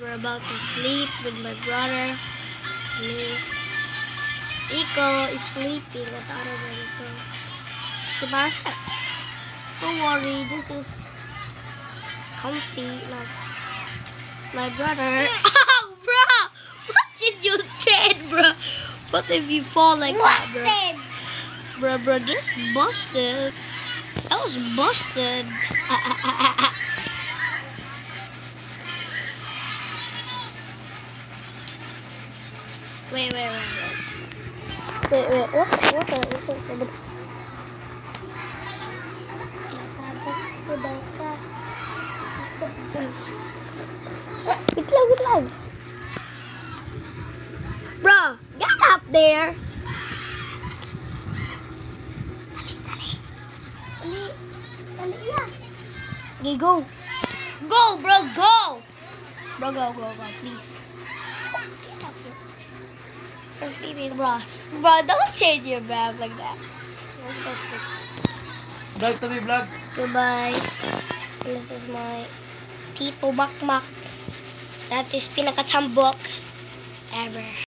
We're about to sleep with my brother. Me. Iko is sleeping at the other room, so Sebastian, don't worry, this is comfy. Like my brother. Oh, bro! What did you say, bro? What if you fall like busted. that, bro? Bro, this busted. That was busted. Wait. What's Wait lang. Bro, get up there. Dali yan. Okay, go. Go, bro, go. Bro, go, please. Get up here. You're sleeping, bro. Bro, don't change your bath like that. Let's go sleep. Vlog to be vlog. Goodbye. This is my Tito Makmak. That is pinakachambok ever.